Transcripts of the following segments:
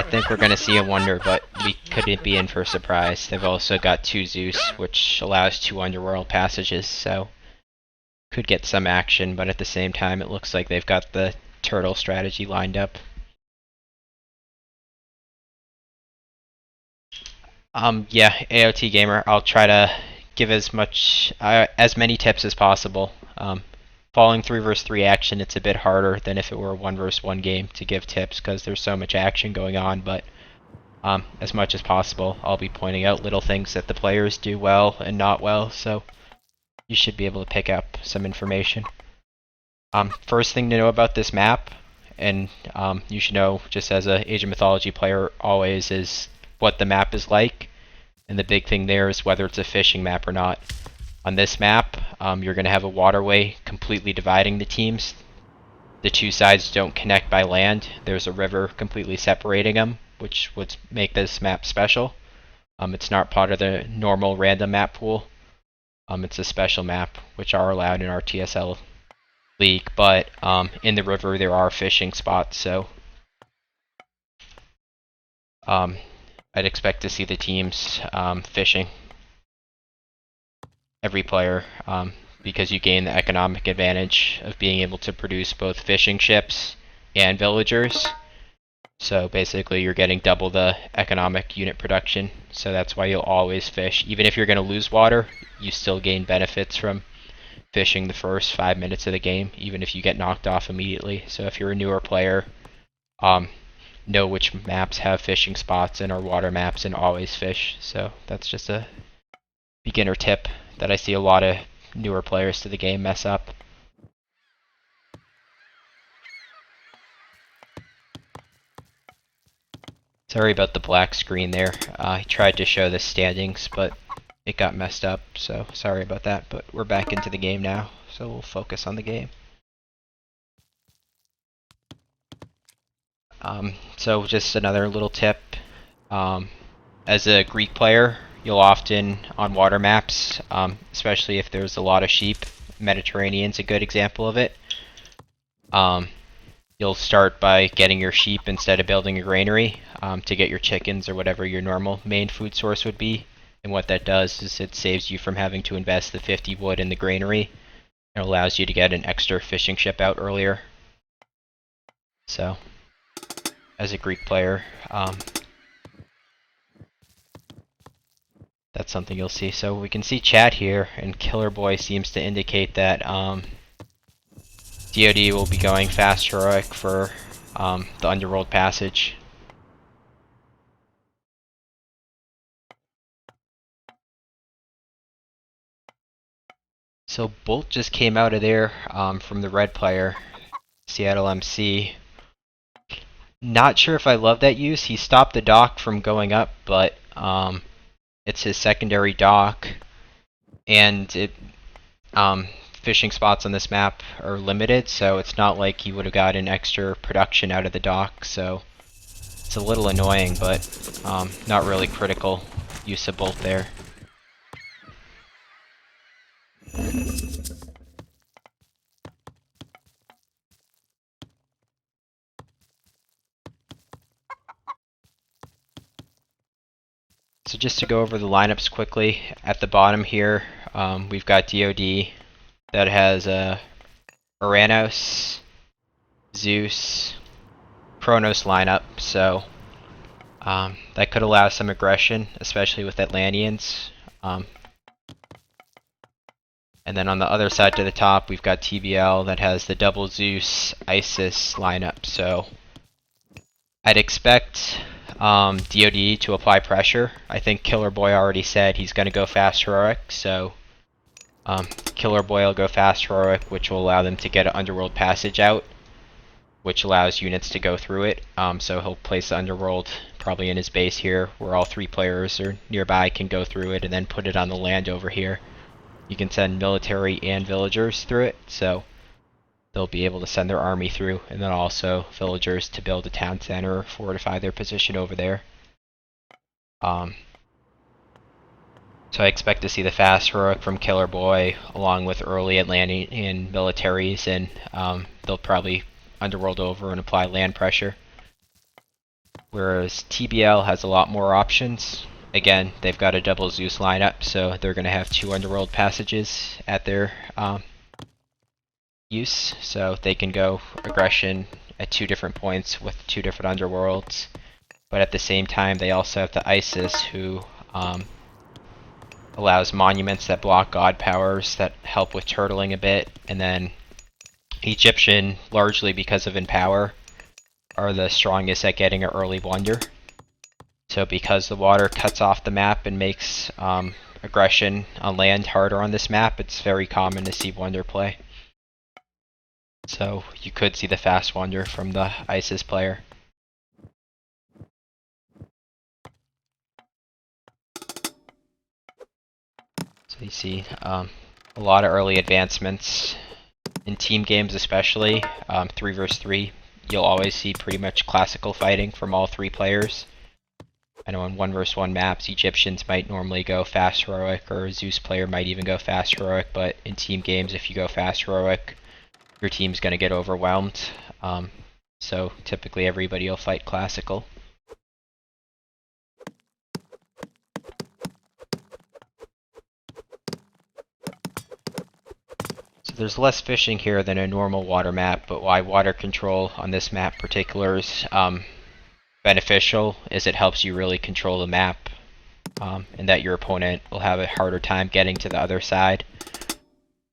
I think we're going to see a wonder, but we couldn't be in for a surprise. They've also got 2 Zeus, which allows 2 underworld passages, so could get some action, but at the same time it looks like they've got the turtle strategy lined up. Yeah, AoT Gamer, I'll try to give as many tips as possible. Falling 3 versus 3 action, it's a bit harder than if it were a 1 versus 1 game to give tips because there's so much action going on, but as much as possible, I'll be pointing out little things that the players do well and not well, so you should be able to pick up some information. First thing to know about this map, and you should know just as a Age of Mythology player always, is what the map is like, and the big thing there is whether it's a fishing map or not. On this map, you're going to have a waterway completely dividing the teams. The 2 sides don't connect by land. There's a river completely separating them, which would make this map special. It's not part of the normal random map pool. It's a special map, which are allowed in RTS League, but in the river there are fishing spots, so I'd expect to see the teams fishing. Every player, because you gain the economic advantage of being able to produce both fishing ships and villagers. So basically you're getting double the economic unit production, so that's why you'll always fish. Even if you're going to lose water, you still gain benefits from fishing the first 5 minutes of the game, even if you get knocked off immediately. So if you're a newer player, know which maps have fishing spots and are water maps and always fish. So that's just a beginner tip that I see a lot of newer players to the game mess up. Sorry about the black screen there. I tried to show the standings, but it got messed up, so sorry about that. But we're back into the game now, so we'll focus on the game. So just another little tip. As a Greek player, you'll often, on water maps, especially if there's a lot of sheep, Mediterranean's a good example of it. You'll start by getting your sheep instead of building a granary to get your chickens or whatever your normal main food source would be. And what that does is it saves you from having to invest the 50 wood in the granary. It allows you to get an extra fishing ship out earlier. So, as a Greek player, that's something you'll see. So we can see chat here, and Killer Boy seems to indicate that DoD will be going fast heroic for the Underworld passage. So Bolt just came out of there from the red player, Seattle MC. Not sure if I love that use. He stopped the dock from going up, but it's his secondary dock, and fishing spots on this map are limited, so it's not like he would have gotten extra production out of the dock, so it's a little annoying, but not really critical use of Bolt there. So just to go over the lineups quickly, at the bottom here, we've got DoD that has Uranus, Zeus, Kronos lineup, so that could allow some aggression, especially with Atlanteans. And then on the other side to the top, we've got TBL that has the double Zeus Isis lineup, so I'd expect DoD to apply pressure. I think Killer Boy already said he's going to go fast heroic, so Killer Boy will go fast heroic, which will allow them to get an underworld passage out, which allows units to go through it. So he'll place the underworld probably in his base here, where all 3 players or nearby can go through it, and then put it on the land over here. You can send military and villagers through it, so they'll be able to send their army through, and then also villagers to build a town center or fortify their position over there. So I expect to see the fast heroic from Killer Boy along with early Atlantean militaries, and they'll probably underworld over and apply land pressure. Whereas TBL has a lot more options. Again, they've got a double Zeus lineup, so they're going to have 2 underworld passages at their use. So they can go aggression at 2 different points with 2 different underworlds. But at the same time, they also have the Isis, who allows monuments that block god powers that help with turtling a bit. And then Egyptian, largely because of Empower, are the strongest at getting an early wonder. So because the water cuts off the map and makes aggression on land harder on this map, it's very common to see wonder play. So you could see the fast wonder from the ISIS player. So you see a lot of early advancements. In team games especially, 3 vs 3, you'll always see pretty much classical fighting from all 3 players. I know on 1 vs 1 maps, Egyptians might normally go fast heroic, or a Zeus player might even go fast heroic, but in team games, if you go fast heroic, your team's going to get overwhelmed. So typically everybody will fight classical. So there's less fishing here than a normal water map, but why water control on this map particular is beneficial is it helps you really control the map, and that your opponent will have a harder time getting to the other side.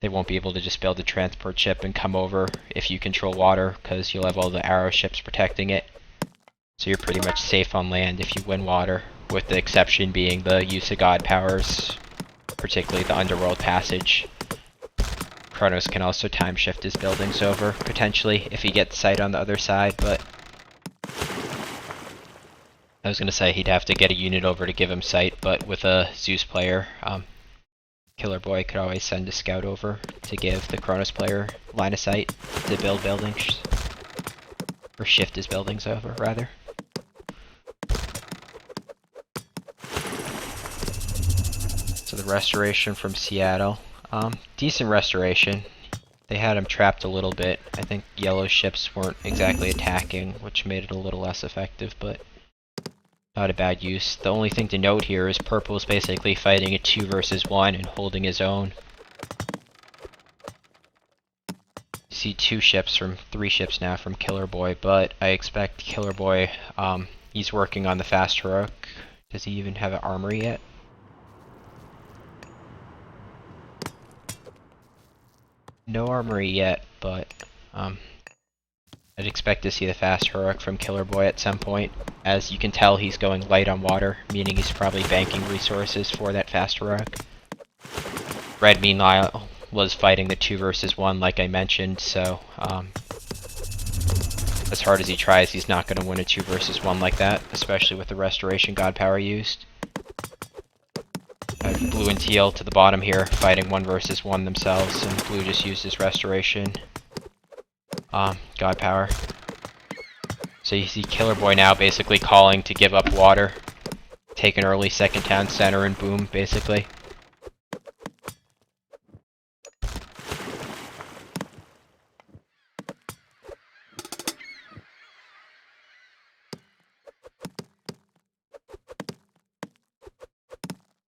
They won't be able to just build a transport ship and come over if you control water, because you'll have all the arrow ships protecting it. So you're pretty much safe on land if you win water, with the exception being the use of god powers, particularly the underworld passage. Kronos can also time shift his buildings over, potentially, if he gets sight on the other side, but I was going to say he'd have to get a unit over to give him sight, but with a Zeus player, Killer Boy could always send a scout over to give the Kronos player line of sight to build buildings, or shift his buildings over, rather. So the restoration from Seattle, decent restoration. They had him trapped a little bit. I think yellow ships weren't exactly attacking, which made it a little less effective, but not a bad use. The only thing to note here is purple is basically fighting a 2 vs 1 and holding his own. You see 2 ships from 3 ships now from Killer Boy, but I expect Killer Boy, he's working on the fast heroic. Does he even have an armory yet? No armory yet, but I'd expect to see the fast heroic from Killer Boy at some point. As you can tell, he's going light on water, meaning he's probably banking resources for that fast heroic. Red, meanwhile, was fighting the 2 vs 1 like I mentioned, so as hard as he tries, he's not going to win a 2 vs 1 like that, especially with the restoration god power used. Blue and teal to the bottom here, fighting 1 vs 1 themselves, and blue just used his restoration god power. So you see Killer Boy now basically calling to give up water, take an early second town center, and boom, basically.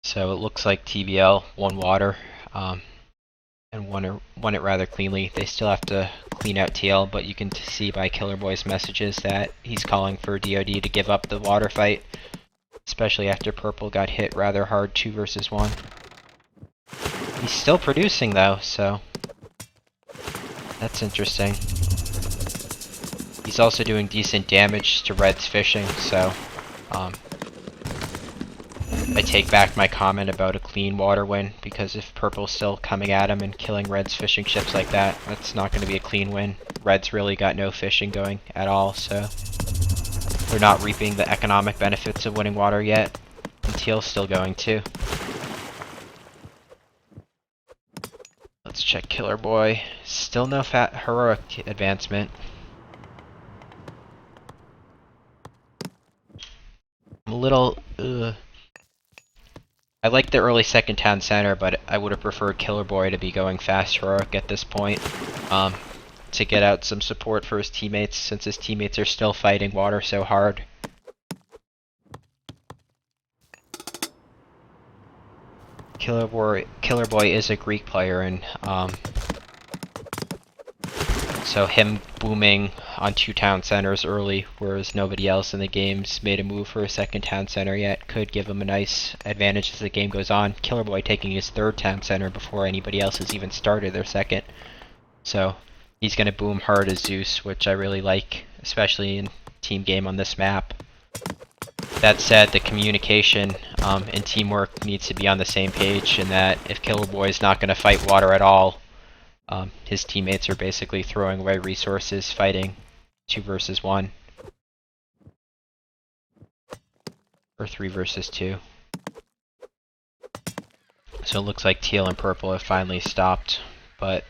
So it looks like TBL won water, and won it rather cleanly. They still have to clean out TL, but you can see by Killer Boy's messages that he's calling for DoD to give up the water fight, especially after purple got hit rather hard 2 vs 1. He's still producing though, so that's interesting. He's also doing decent damage to red's fishing, so I take back my comment about a clean water win, because if purple's still coming at him and killing red's fishing ships like that, that's not going to be a clean win. Red's really got no fishing going at all, so they're not reaping the economic benefits of winning water yet, and teal's still going too. Let's check Killer Boy. Still no fat heroic advancement. I'm a little I like the early second town center, but I would have preferred Killer Boy to be going fast heroic at this point, to get out some support for his teammates, since his teammates are still fighting water so hard. Killer Boy is a Greek player, and so him booming on 2 town centers early, whereas nobody else in the game's made a move for a second town center yet, could give him a nice advantage as the game goes on. Killer Boy taking his 3rd town center before anybody else has even started their 2nd. So he's going to boom hard as Zeus, which I really like, especially in team game on this map. That said, the communication and teamwork needs to be on the same page, in that if Killer Boy is not going to fight water at all, his teammates are basically throwing away resources fighting 2 versus 1. Or 3 versus 2. So it looks like teal and purple have finally stopped, but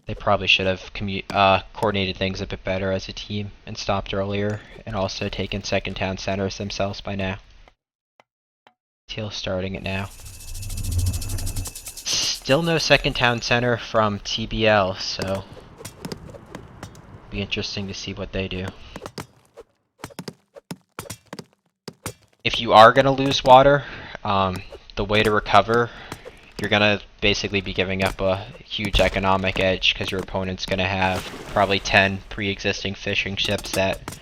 they probably should have coordinated things a bit better as a team and stopped earlier, and also taken 2nd town centers themselves by now. Teal starting it now. Still no 2nd town center from TBL, so it'll be interesting to see what they do. If you are going to lose water, the way to recover, you're going to basically be giving up a huge economic edge, because your opponent's going to have probably 10 pre-existing fishing ships that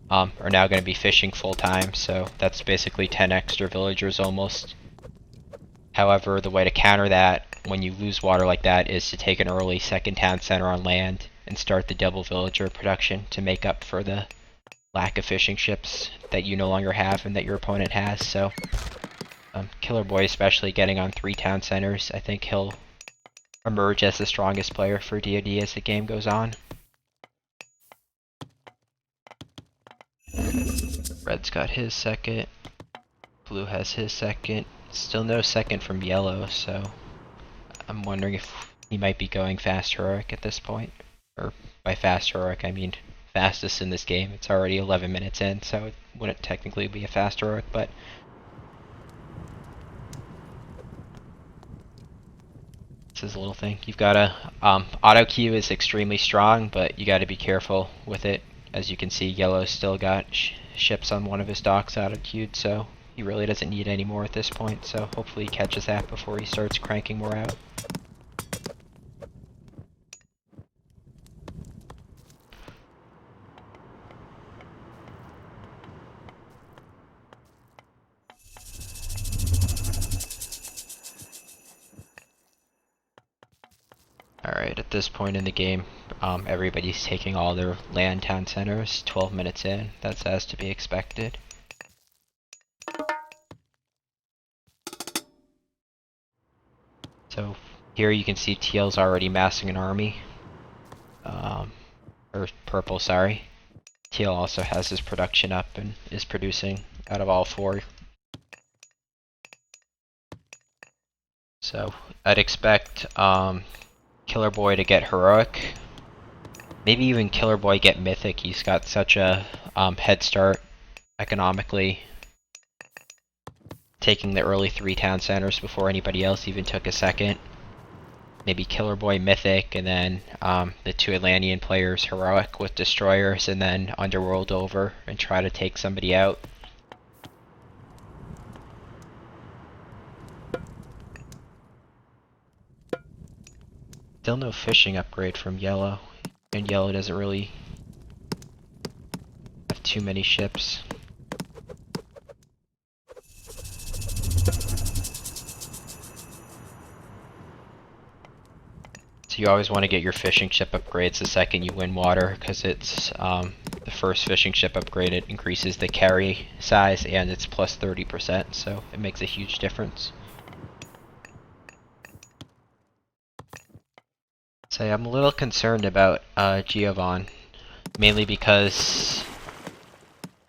are now going to be fishing full time, so that's basically 10 extra villagers almost. However, the way to counter that when you lose water like that is to take an early 2nd town center on land and start the double villager production to make up for the lack of fishing ships that you no longer have and that your opponent has. So Killer Boy especially getting on 3 town centers, I think he'll emerge as the strongest player for DoD as the game goes on. Red's got his 2nd, blue has his 2nd, still no 2nd from yellow, so I'm wondering if he might be going fast heroic at this point. Or by fast heroic I mean fastest in this game. It's already 11 minutes in, so it wouldn't technically be a fast heroic, but this is a little thing. You've got to auto queue is extremely strong, but you got to be careful with it. As you can see, yellow's still got ships on one of his docks auto queued, so he really doesn't need any more at this point, so hopefully he catches that before he starts cranking more out. Alright, at this point in the game, everybody's taking all their land town centers, 12 minutes in. That's as to be expected. So here you can see teal's already massing an army. Or purple, sorry. Teal also has his production up and is producing out of all 4. So I'd expect Killer Boy to get heroic. Maybe even Killer Boy get mythic. He's got such a head start economically, taking the early 3 town centers before anybody else even took a 2nd. Maybe Killer Boy mythic, and then the 2 Atlantean players heroic with destroyers, and then Underworld over and try to take somebody out. Still no fishing upgrade from yellow, and yellow doesn't really have too many ships. So you always want to get your fishing ship upgrades the second you win water, because it's the first fishing ship upgrade. It increases the carry size and it's plus 30%, so it makes a huge difference. So I'm a little concerned about Giovanni, mainly because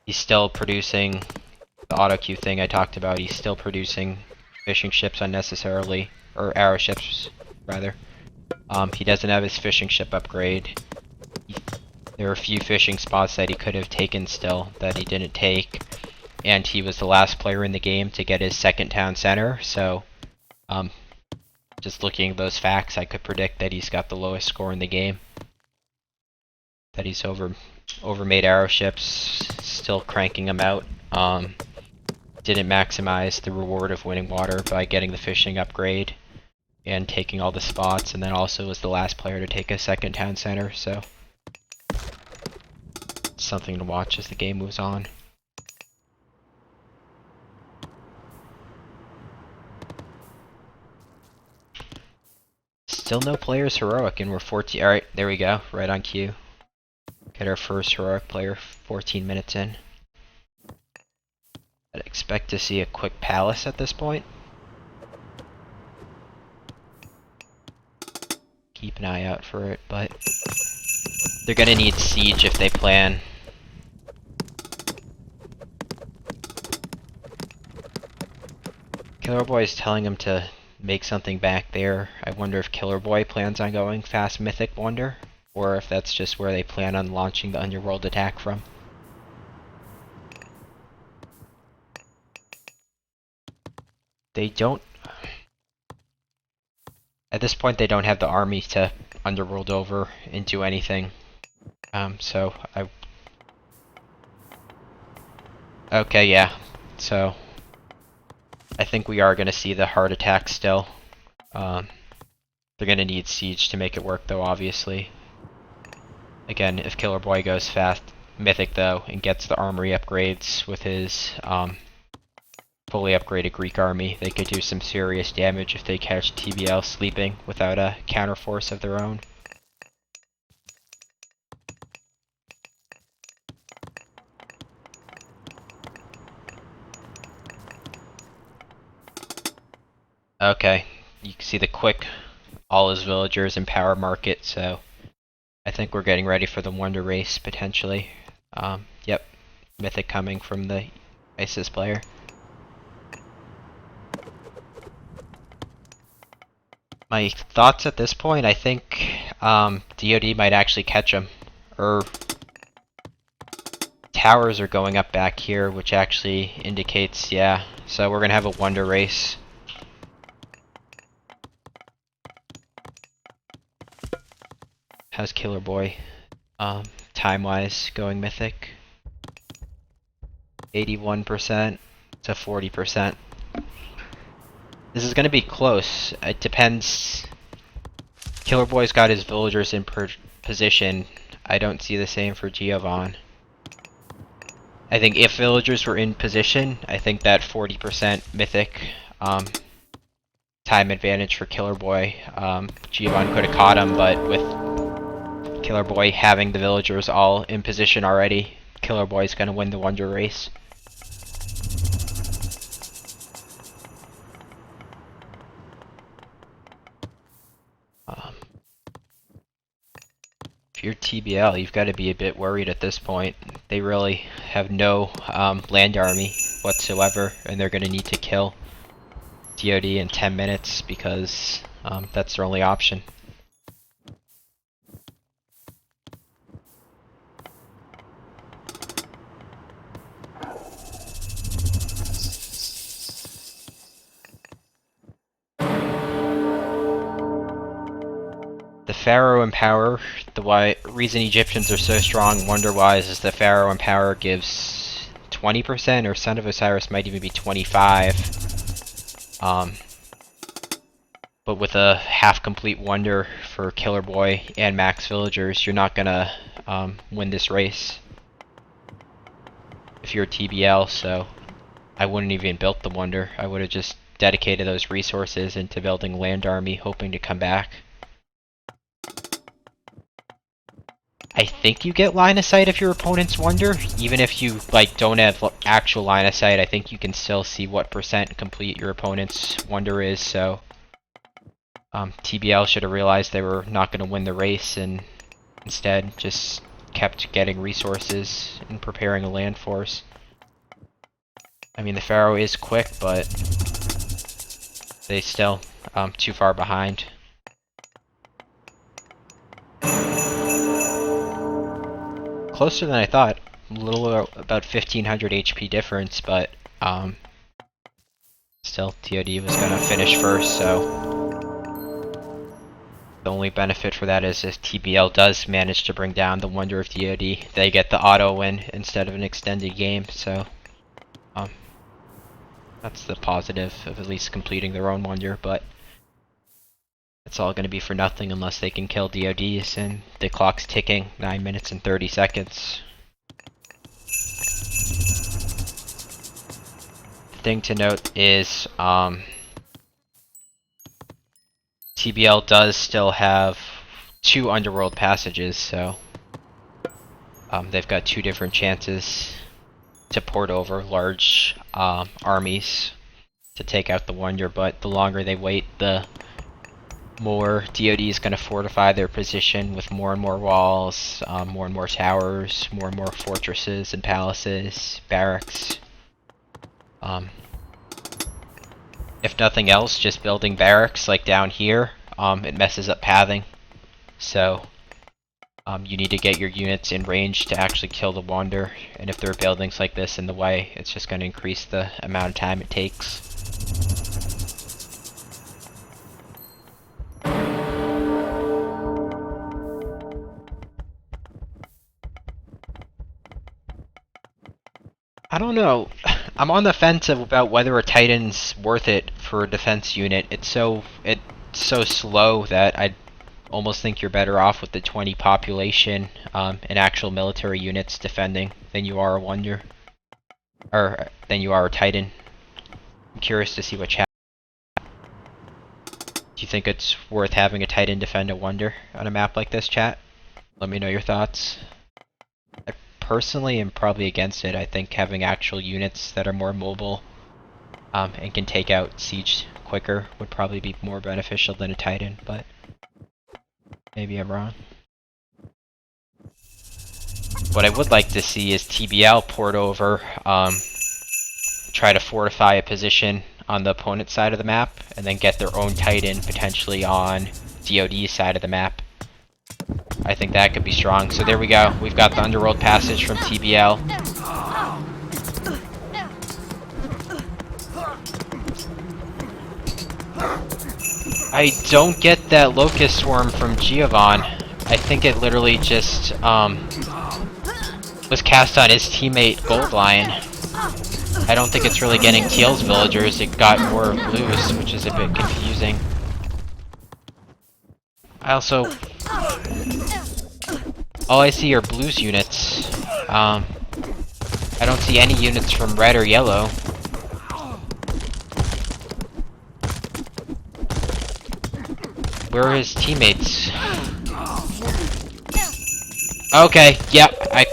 he's still producing the auto queue thing I talked about. He's still producing fishing ships unnecessarily, or arrow ships rather. He doesn't have his fishing ship upgrade. There are a few fishing spots that he could have taken still that he didn't take, and he was the last player in the game to get his 2nd town center, so just looking at those facts, I could predict that he's got the lowest score in the game. That he's overmade arrow ships, still cranking them out. didn't maximize the reward of winning water by getting the fishing upgrade and taking all the spots, and then also was the last player to take a second town center, so it's something to watch as the game moves on. Still no players heroic, and we're 14. Alright, there we go, right on cue. Get our first heroic player 14 minutes in. I'd expect to see a quick palace at this point. Keep an eye out for it, but they're gonna need siege if they plan. Killer Boy is telling him to make something back there. I wonder if Killer Boy plans on going fast Mythic Wonder, or if that's just where they plan on launching the Underworld attack from. They don't... At this point, they don't have the army to Underworld over and do anything. Okay, yeah. So I think we are going to see the heart attack still. They're going to need siege to make it work, though, obviously. Again, if Killer Boy goes fast Mythic, though, and gets the armory upgrades with his fully upgraded Greek army, they could do some serious damage if they catch TBL sleeping without a counterforce of their own. Okay, you can see the quick, all his villagers in power market, so I think we're getting ready for the Wonder Race, potentially. Yep, Mythic coming from the ISIS player. My thoughts at this point, I think DoD might actually catch him. Towers are going up back here, which actually indicates, yeah, so we're gonna have a Wonder Race. How's Killer Boy? Time-wise, going Mythic? 81% to 40%. This is going to be close. It depends. Killer Boy's got his villagers in position. I don't see the same for Giovanni. I think if villagers were in position, I think that 40% Mythic time advantage for Killer Boy. Giovanni could have caught him, but with Killer Boy having the villagers all in position already, Killer Boy's going to win the Wonder Race. If you're TBL, you've got to be a bit worried at this point. They really have no land army whatsoever, and they're going to need to kill DoD in 10 minutes because that's their only option. The Pharaoh in power, the reason Egyptians are so strong wonder-wise is the Pharaoh in power gives 20%, or Son of Osiris might even be 25. But with a half-complete wonder for Killer Boy and max villagers, you're not gonna win this race if you're TBL, so I wouldn't even built the wonder. I would have just dedicated those resources into building land army, hoping to come back. I think you get line of sight of your opponent's wonder, even if you don't have actual line of sight. I think you can still see what percent complete your opponent's wonder is. So TBL should have realized they were not going to win the race, and instead just kept getting resources and preparing a land force. I mean, the Pharaoh is quick, but they still too far behind. Closer than I thought. A little about 1500 HP difference, but still DoD was gonna finish first, so the only benefit for that is if TBL does manage to bring down the Wonder of DoD, they get the auto win instead of an extended game, so That's the positive of at least completing their own wonder, but it's all going to be for nothing unless they can kill DoDs, and the clock's ticking, 9 minutes and 30 seconds. The thing to note is TBL does still have 2 underworld passages, so they've got 2 different chances to port over large armies to take out the wonder, but the longer they wait, the more DoD is going to fortify their position with more and more walls, more and more towers, more and more fortresses and palaces, barracks. If nothing else, just building barracks like down here, it messes up pathing. So you need to get your units in range to actually kill the wander, and if there are buildings like this in the way, it's just going to increase the amount of time it takes. I don't know. I'm on the fence about whether a Titan's worth it for a defense unit. It's so slow that I almost think you're better off with the 20 population and actual military units defending than you are a wonder, or than you are a Titan. I'm curious to see what chat. Do you think it's worth having a Titan defend a wonder on a map like this, chat? Let me know your thoughts. I personally am probably against it. I think having actual units that are more mobile and can take out siege quicker would probably be more beneficial than a Titan, but maybe I'm wrong. What I would like to see is TBL port over, try to fortify a position on the opponent's side of the map, and then get their own Titan potentially on DoD's side of the map. I think that could be strong. So there we go. We've got the Underworld Passage from TBL. I don't get that Locust Swarm from Giovanni. I think it literally just was cast on his teammate Gold Lion. I don't think it's really getting Teal's villagers. It got more blues, which is a bit confusing. I also... all I see are blues units. I don't see any units from red or yellow. Where are his teammates? Okay, yep, I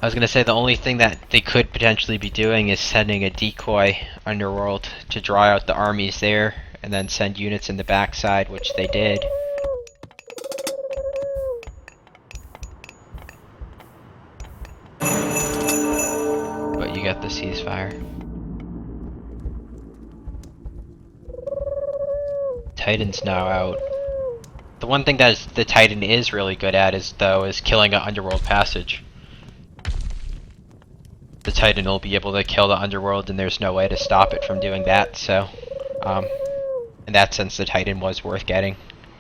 was gonna say the only thing that they could potentially be doing is sending a decoy underworld to draw out the armies there, and then send units in the backside, which they did. But you got the ceasefire. Titan's now out. The one thing that the Titan is really good at is killing an underworld passage. The Titan will be able to kill the underworld, and there's no way to stop it from doing that, so in that sense the Titan was worth getting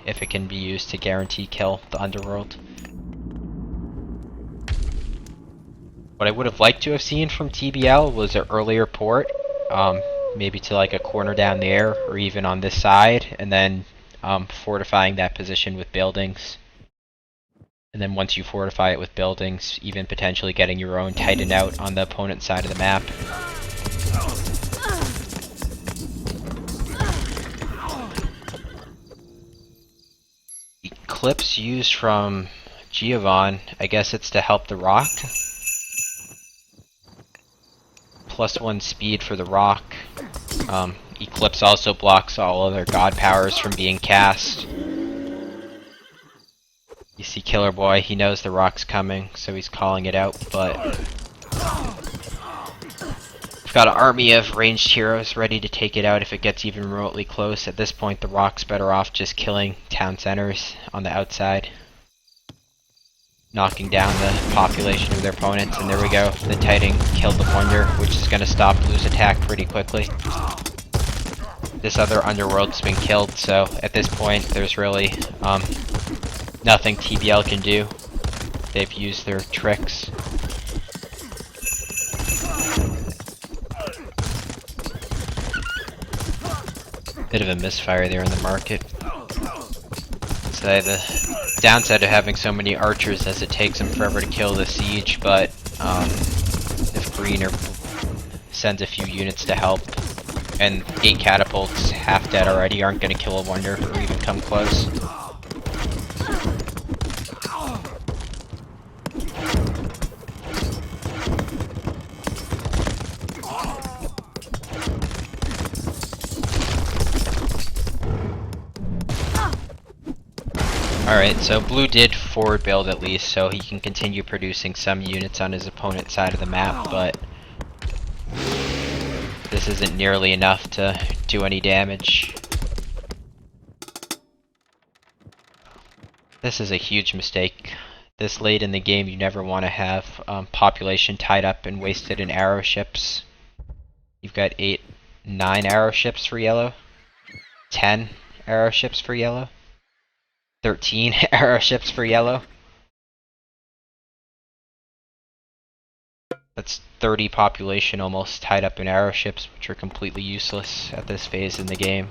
if it can be used to guarantee kill the underworld. What I would have liked to have seen from TBL was an earlier port, maybe to like a corner down there or even on this side, and then fortifying that position with buildings. And then once you fortify it with buildings, even potentially getting your own Titan out on the opponent's side of the map. Eclipse used from Giovanni, I guess it's to help the rock. +1 speed for the rock. Eclipse also blocks all other god powers from being cast. You see Killer Boy, he knows the rock's coming, so he's calling it out, but we've got an army of ranged heroes ready to take it out if it gets even remotely close. At this point, the rock's better off just killing town centers on the outside, knocking down the population of their opponents, and there we go. The Titan killed the Wonder, which is going to stop Blue's attack pretty quickly. This other underworld's been killed, so at this point, there's really nothing TBL can do. They've used their tricks. Bit of a misfire there in the market. So the downside of having so many archers is it takes them forever to kill the siege, but if green sends a few units to help, and 8 catapults half dead already aren't going to kill a wonder or even come close. Alright, so blue did forward build at least, so he can continue producing some units on his opponent's side of the map, but this isn't nearly enough to do any damage. This is a huge mistake. This late in the game, you never want to have population tied up and wasted in arrow ships. You've got 9 arrow ships for yellow, 10 arrow ships for yellow, 13 arrow ships for yellow. That's 30 population almost tied up in arrow ships, which are completely useless at this phase in the game.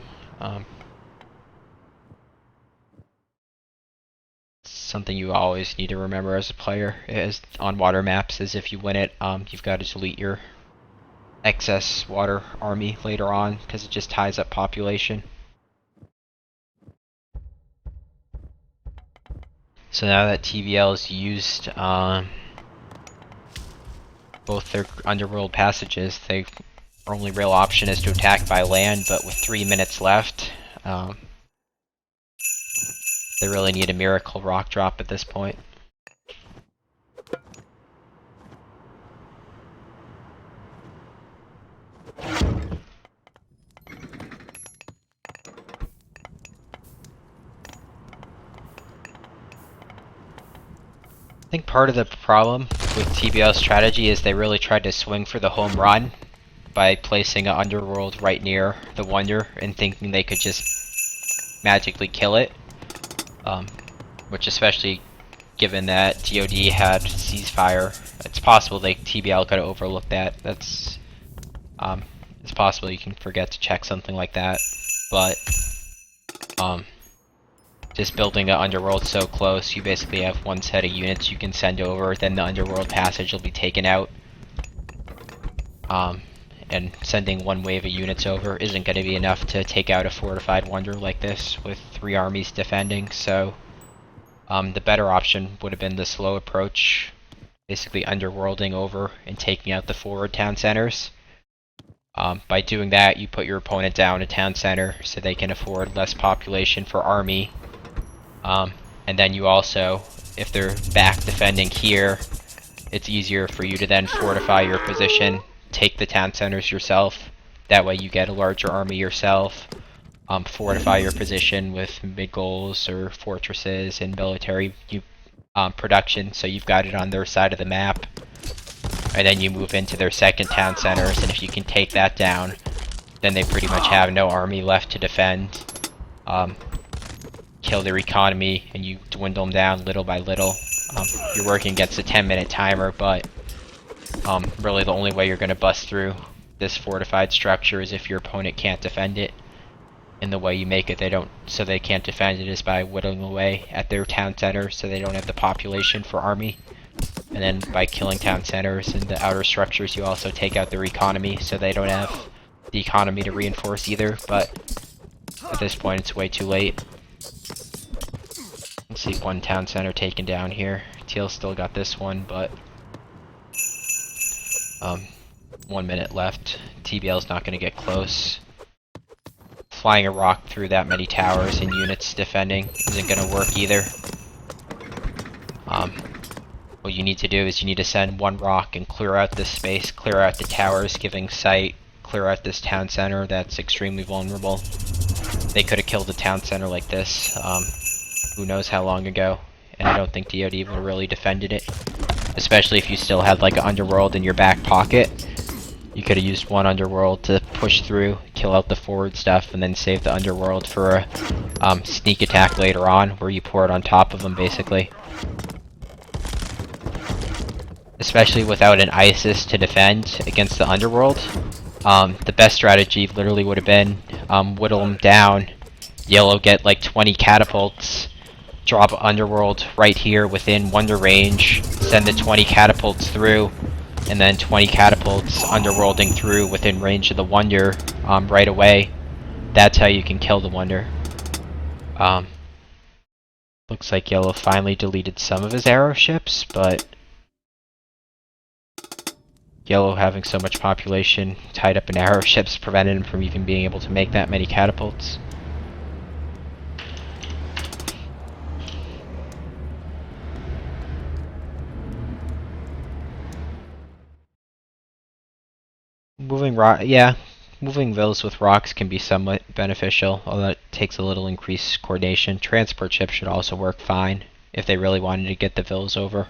Something you always need to remember as a player is on water maps is if you win it, you've got to delete your excess water army later on because it just ties up population. So now that TBL is used both their underworld passages, their only real option is to attack by land, but with 3 minutes left, they really need a miracle rock drop at this point. I think part of the problem with TBL's strategy is they really tried to swing for the home run by placing an underworld right near the wonder and thinking they could just magically kill it. Which, especially given that DoD had ceasefire, it's possible TBL could have overlooked that. It's possible you can forget to check something like that, but just building an underworld so close, you basically have one set of units you can send over, then the underworld passage will be taken out. And sending one wave of units over isn't going to be enough to take out a fortified wonder like this with 3 armies defending, so the better option would have been the slow approach, basically underworlding over and taking out the forward town centers. By doing that, you put your opponent down a town center so they can afford less population for army. And then you also, if they're back defending here, it's easier for you to then fortify your position, take the town centers yourself. That way you get a larger army yourself. Fortify your position with mid-goals or fortresses and military production, so you've got it on their side of the map. And then you move into their second town centers, and if you can take that down, then they pretty much have no army left to defend. Kill their economy, and you dwindle them down little by little. You're working against a 10-minute timer, but really the only way you're going to bust through this fortified structure is if your opponent can't defend it. And the way you make it so they can't defend it is by whittling away at their town centers so they don't have the population for army. And then by killing town centers and the outer structures, you also take out their economy so they don't have the economy to reinforce either, but at this point it's way too late. Let's see, 1 town center taken down here. Teal still got this one, but 1 minute left. TBL's not going to get close. Flying a rock through that many towers and units defending isn't going to work either. What you need to do is you need to send 1 rock and clear out this space, clear out the towers, giving sight, clear out this town center that's extremely vulnerable. They could have killed a town center like this, who knows how long ago, and I don't think DoD would have really defended it. Especially if you still had like an underworld in your back pocket. You could have used 1 underworld to push through, kill out the forward stuff, and then save the underworld for a sneak attack later on, where you pour it on top of them, basically. Especially without an ISIS to defend against the underworld, The best strategy literally would have been whittle them down. Yellow get like 20 catapults, drop Underworld right here within Wonder range, send the 20 catapults through, and then 20 catapults Underworlding through within range of the Wonder right away. That's how you can kill the Wonder. Looks like Yellow finally deleted some of his arrow ships, but Yellow having so much population tied up in arrow ships prevented him from even being able to make that many catapults. Moving villas with rocks can be somewhat beneficial, although it takes a little increased coordination. Transport ships should also work fine if they really wanted to get the villas over.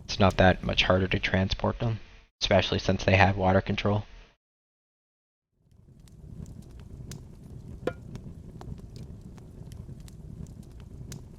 It's not that much harder to transport them, especially since they have water control.